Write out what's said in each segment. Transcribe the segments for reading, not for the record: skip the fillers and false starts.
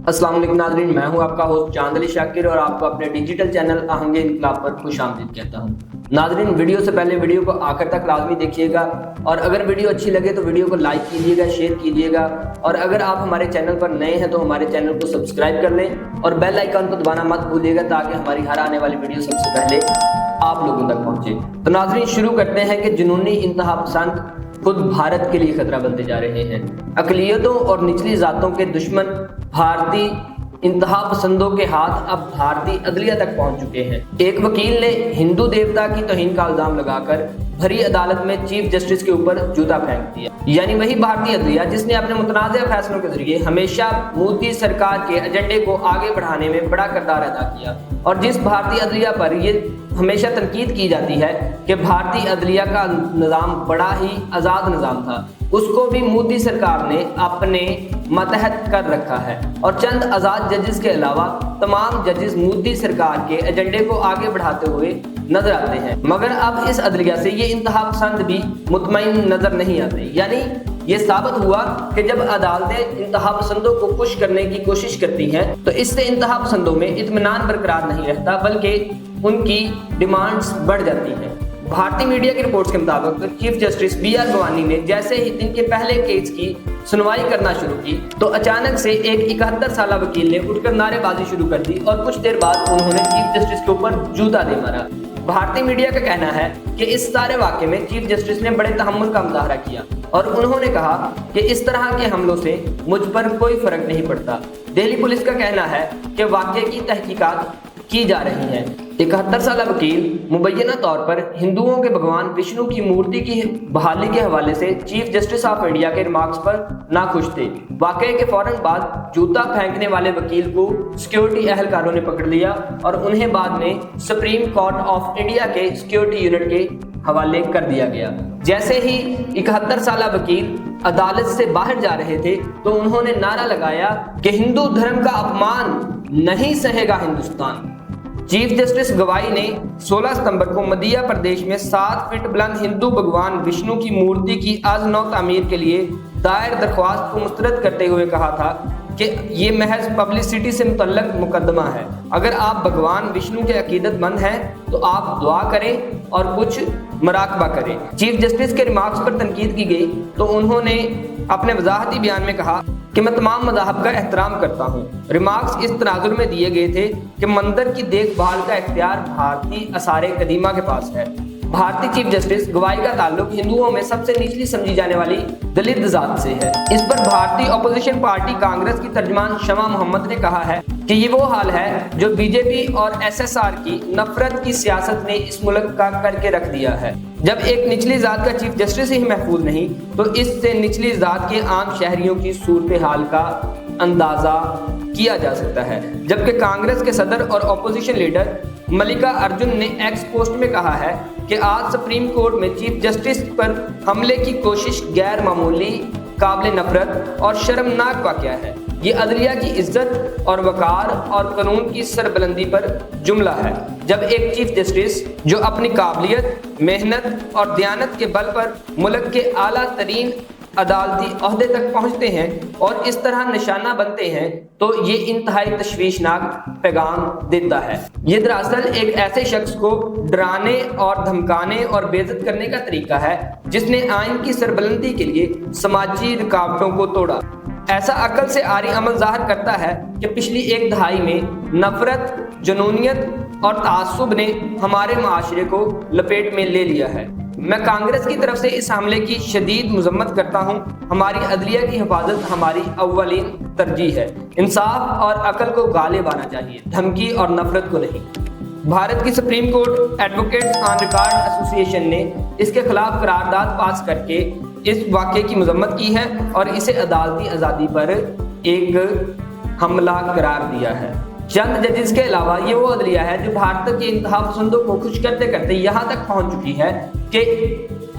अस्सलाम वालेकुम नाज़रीन, मैं हूं आपका होस्ट चांद अली शाकिर और आपको अपने डिजिटल चैनल आहंगे इनकलाब पर खुश आमदीद कहता हूं। नाज़रीन, वीडियो से पहले वीडियो को आखिर तक लाजमी देखिएगा और अगर वीडियो अच्छी लगे तो वीडियो को लाइक कीजिएगा, शेयर कीजिएगा और अगर आप हमारे चैनल पर नए हैं तो हमारे चैनल को सब्सक्राइब कर लें और बेल आइकन को दबाना मत भूलिएगा ताकि हमारी हर आने वाली वीडियो सबसे पहले आप लोगों तक पहुंचे। तो नाज़रीन, शुरू करते हैं कि जुनूनी इंतहा पसंद खुद भारत के लिए खतरा बनते जा रहे हैं। अक़लियतों और निचली जातों के दुश्मन भारतीय इंतहा पसंदों के हाथ अब भारतीय अदलिया तक पहुंच चुके हैं। एक वकील ने हिंदू देवता की तौहीन का इल्जाम लगाकर भरी अदालत में चीफ जस्टिस के ऊपर जूता फेंक दिया। यानी वही भारतीय अदलिया जिसने अपने मुतनाज़ फैसलों के जरिए हमेशा मोदी सरकार के एजेंडे को आगे बढ़ाने में बड़ा किरदार अदा किया और जिस भारतीय अदलिया पर ये हमेशा तनकीद की जाती है कि भारतीय अदलिया का निज़ाम बड़ा ही आज़ाद निज़ाम था, उसको भी मोदी सरकार ने अपने मतहत कर रखा है और चंद आज़ाद जजेस के अलावा तमाम जजेस मोदी सरकार के एजेंडे को आगे बढ़ाते हुए नजर आते हैं। मगर अब इस अदलिया से ये इंतहा पसंद भी मुतमईन नजर नहीं आते। यानी ये साबित हुआ कि जब अदालतें इंतहा पसंदों को खुश करने की कोशिश करती हैं तो इससे इंतहा पसंदों में इत्मीनान बरकरार नहीं रहता बल्कि उनकी डिमांड्स बढ़ जाती हैं। भारतीय मीडिया की रिपोर्ट्स के मुताबिक चीफ जस्टिस बी.आर. गवानी ने जैसे ही इनके पहले केस की सुनवाई करना शुरू की तो अचानक से एक 71 साल वकील ने उठकर नारेबाजी शुरू कर दी और कुछ देर बाद उन्होंने चीफ जस्टिस के ऊपर जूता दे मारा। भारतीय मीडिया का कहना है कि इस सारे वाक़े में चीफ जस्टिस ने बड़े तहम्मुल का मुजाहरा किया और उन्होंने कहा कि इस तरह के हमलों से मुझ पर कोई फर्क नहीं पड़ता। दिल्ली पुलिस का कहना है कि वाक़े की तहकीकात की जा रही है। 71 साल वकील मुबैना तौर पर हिंदुओं के भगवान विष्णु की मूर्ति की बहाली के हवाले से चीफ जस्टिस ऑफ इंडिया के रिमार्क्स पर नाखुश थे। वाकये के फौरन बाद जूता फेंकने वाले वकील को सिक्योरिटी एहलकारों ने पकड़ लिया और उन्हें बाद में सुप्रीम कोर्ट ऑफ इंडिया के सिक्योरिटी यूनिट के हवाले कर दिया गया। जैसे ही 71 साल वकील अदालत से बाहर जा रहे थे तो उन्होंने नारा लगाया कि हिंदू धर्म का अपमान नहीं सहेगा हिंदुस्तान। चीफ जस्टिस गवाई ने 16 सितंबर को मध्य प्रदेश में 7 फीट बुलंद हिंदू भगवान विष्णु की मूर्ति की आज नौ तामीर के लिए दायर दरख्वास्त को मुस्तरद करते हुए कहा था कि ये महज पब्लिसिटी से मुतल्लक मुकदमा है। अगर आप भगवान विष्णु के अकीदतमंद हैं तो आप दुआ करें और कुछ मुराकबा करें। चीफ जस्टिस के रिमार्क्स पर तनकीद की गई तो उन्होंने अपने वजाहती बयान में कहा कि मैं तमाम मज़ाहब का एहतराम करता हूँ। रिमार्क्स इस तनाजुर में दिए गए थे कि मंदिर की देखभाल का इख्तियार भारतीय आसारे कदीमा के पास है। भारतीय चीफ जस्टिस गवाई का ताल्लुक हिंदुओं में सबसे निचली समझी जाने वाली दलित जात से है। इस पर भारतीय अपोजिशन पार्टी कांग्रेस की तर्जमान शमा मोहम्मद ने कहा है कि ये वो हाल है जो बीजेपी और एसएसआर की नफरत की सियासत ने इस मुल्क का करके रख दिया है। जब एक निचली जात का चीफ जस्टिस ही महफूज नहीं तो इससे निचली जात के आम शहरियों की सूरत हाल का अंदाजा किया जा सकता है। जबकि कांग्रेस के सदर और अपोजिशन लीडर मल्लिका अर्जुन ने एक्स पोस्ट में कहा है कि आज सुप्रीम कोर्ट में चीफ जस्टिस पर हमले की कोशिश गैर मामूली, काबिल नफरत और शर्मनाक वाक़या है। ये अदलिया की इज्जत और वकार और कानून की सरबलंदी पर जुमला है। जब एक चीफ जस्टिस जो अपनी काबिलियत, मेहनत और दयानत के बल पर मुल्क के आला तरीन अदालती ओहदे तक पहुंचते हैं और इस तरह निशाना बनते हैं तो ये इंतहाई तशवीशनाक पैगाम देता है। ये दरअसल एक ऐसे शख्स को डराने और धमकाने और बेइज्जत करने का तरीका है जिसने आइन की सरबलंदी के लिए समाजी रुकावटों को तोड़ा। ऐसा अकल से आरी अमल जाहिर करता है कि पिछली एक दहाई में नफरत, जुनूनियत और तासुब ने हमारे माशरे को लपेट में ले लिया है। मैं कांग्रेस की तरफ से इस हमले की शदीद मजम्मत करता हूँ। हमारी अदलिया की हिफाजत हमारी अव्वलीन तरजीह है। इंसाफ और अकल को गालिब आना चाहिए, धमकी और नफरत को नहीं। भारत की supreme court advocates on record association ने इसके खिलाफ करारदाद पास करके इस वाक़े की मजम्मत की है और इसे अदालती आज़ादी पर एक हमला करार दिया है। चंद जजेस के अलावा ये वो अदलिया है जो भारत के इंतहा पसंदों को खुश करते करते यहाँ तक पहुँच चुकी है कि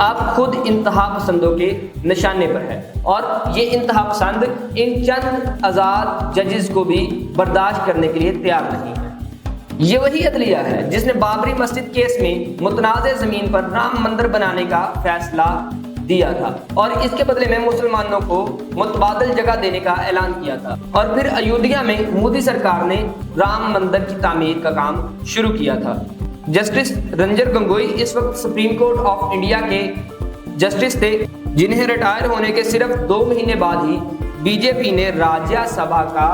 अब खुद इंतहा पसंदों के निशाने पर है और ये इंतहा पसंद इन चंद आज़ाद जजेस को भी बर्दाश्त करने के लिए तैयार नहीं है। ये वही अदलिया है जिसने बाबरी मस्जिद केस में मुतनाज़ ज़मीन पर राम मंदिर बनाने का फैसला دیا تھا اور اس کے بدلے میں مسلمانوں کو متبادل جگہ دینے کا اعلان کیا تھا۔ اور پھر ایودھیا میں مودی سرکار نے رام مندر کی تعمیر کا کام شروع کیا تھا۔ جسٹس رنجن گگوئی اس وقت سپریم کورٹ آف انڈیا کے جسٹس تھے، جنہیں ریٹائر ہونے کے صرف 2 مہینے بعد ہی بی جے پی نے راجیہ سبھا کا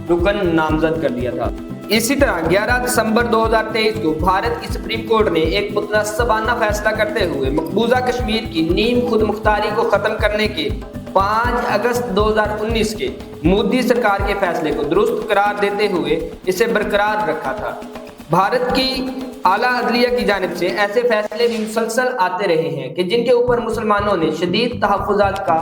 رکن نامزد کر دیا تھا۔ اسی طرح 11 دسمبر 2023 کو بھارت کی سپریم کورٹ نے ایک متنصبانہ فیصلہ کرتے ہوئے مقبوضہ کشمیر کی نیم خود مختاری کو ختم کرنے کے 5 اگست 2019 کے مودی سرکار کے فیصلے کو درست قرار دیتے ہوئے اسے برقرار رکھا تھا۔ بھارت کی اعلیٰ عدلیہ کی جانب سے ایسے فیصلے بھی مسلسل آتے رہے ہیں کہ جن کے اوپر مسلمانوں نے شدید تحفظات کا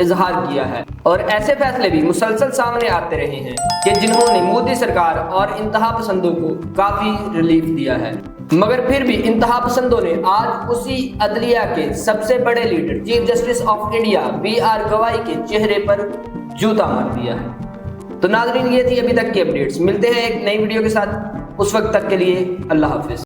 اظہار کیا ہے، اور ایسے فیصلے بھی مسلسل سامنے آتے رہے ہیں کہ جنہوں نے مودی سرکار اور انتہا پسندوں کو کافی ریلیف دیا ہے، مگر پھر بھی انتہا پسندوں نے آج اسی عدلیہ کے سب سے بڑے leader chief justice of India B R Gavai کے چہرے پر جوتا مار دیا ہے۔ تو ناظرین، یہ تھی ابھی تک کی اپڈیٹس۔ ملتے ہیں ایک نئی ویڈیو کے ساتھ، اس وقت تک کے لیے اللہ حافظ۔